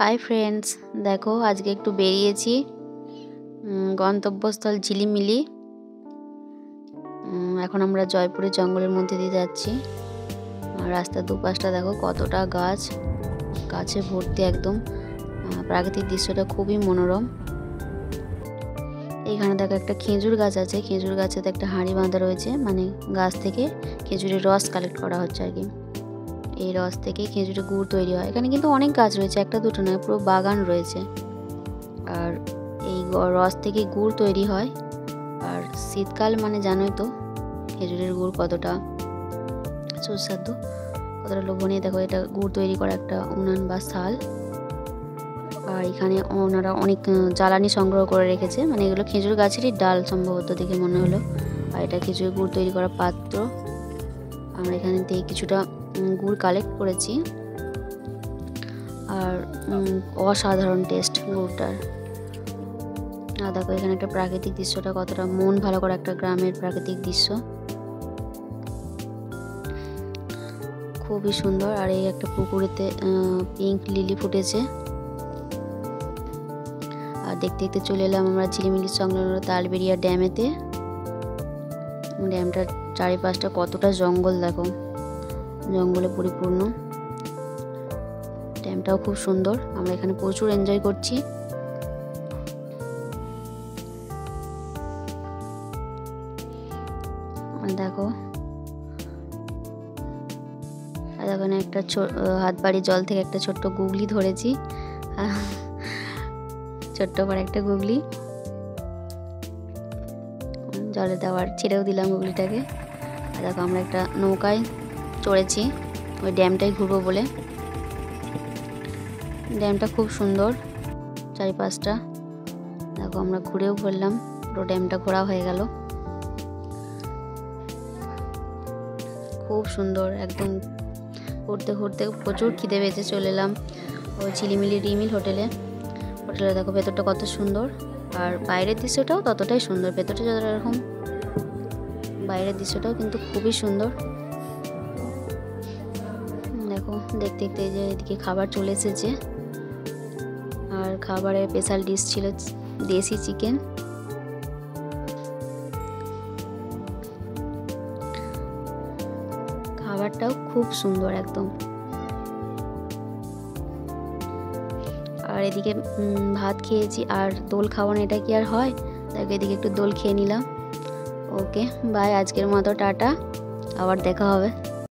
Hi friends, देखो आज के एकटू बेरिয়েছি গন্তব্যস্থল ঝিলিমিলি। এখন আমরা জয়পুরের জঙ্গলের মধ্যে দিয়ে যাচ্ছি। আর রাস্তার দুপাশটা দেখো কতটা গাছ, গাছে ভর্তি একদম। প্রাকৃতিক দৃশ্যটা খুবই মনোরম। এইখানে দেখো একটা খেজুর গাছ আছে, খেজুর গাছেতে একটা হাঁড়ি বাঁধা রয়েছে, মানে গাছ থেকে খেজুরের রস কালেক্ট করা হচ্ছে আর কি। এই রস থেকে খেজুরের গুড় তৈরি হয়। এখানে কিন্তু অনেক গাছ রয়েছে, একটা দুটো নয়, পুরো বাগান রয়েছে। আর এই রস থেকে গুড় তৈরি হয়। আর শীতকাল মানে জানোই তো খেজুরের গুড় কতটা সুস্বাদু, কতটা লোভনীয়। দেখো এটা গুড় তৈরি করা একটা উনান বা শাল। আর এখানে ওনারা অনেক জ্বালানি সংগ্রহ করে রেখেছে, মানে এগুলো খেজুর গাছেরই ডাল সম্ভবত দেখে মনে হলো। আর এটা খেজুরের গুড় তৈরি করা পাত্র। আমরা এখানে থেকে কিছুটা গুড় কালেক্ট করেছি। আর অসাধারণ টেস্ট গুড়টার। আর দেখো এখানে একটা প্রাকৃতিক দৃশ্যটা কতটা মন ভালো করা একটা গ্রামের প্রাকৃতিক দৃশ্য, খুবই সুন্দর। আর এই একটা পুকুরেতে পিঙ্ক লিলি ফুটেছে। আর দেখতে দেখতে চলে এলাম আমরা ঝিলিমিলির সংলগ্ন তালবেরিয়া ড্যামেতে। ড্যামটার চারিপাশটা কতটা জঙ্গল, দেখো জঙ্গলে পরিপূর্ণ। ড্যামটাও খুব সুন্দর, আমরা এখানে প্রচুর এনজয় করছি। দেখো এখানে একটা হাত বাড়ি জল থেকে একটা ছোট্ট গুগলি ধরেছি, ছোট্ট করে একটা গুগলি। জলে দেওয়ার ছেড়েও দিলাম গুগলিটাকে। আর দেখো আমরা একটা নৌকায় চড়েছি, ওই ড্যামটাই ঘুরবো বলে। ড্যামটা খুব সুন্দর চারিপাশটা। দেখো আমরা ঘুরেও ফেললাম, পুরো ড্যামটা ঘোরা হয়ে গেল। খুব সুন্দর একদম। ঘুরতে ঘুরতে প্রচুর খিদে পেয়েছে, চলে এলাম ওই ঝিলিমিলি রিমিল হোটেলে। হোটেলে দেখো ভেতরটা কত সুন্দর, আর বাইরের দৃশ্যটাও ততটাই সুন্দর। ভেতরটা যতটা এরকম, বাইরের দৃশ্যটাও কিন্তু খুবই সুন্দর। দেখো দেখতে দেখতে এই যে এদিকে খাবার চলে এসেছে। আর খাবারের স্পেশাল ডিশ ছিল দেশি চিকেন। খাবারটাও খুব সুন্দর একদম। আর এদিকে ভাত খেয়েছি, আর দোল খাওয়ানো, এটা কি আর হয়। দেখো এদিকে একটু দোল খেয়ে নিলাম। ওকে বাই, আজকের মতো টাটা, আবার দেখা হবে।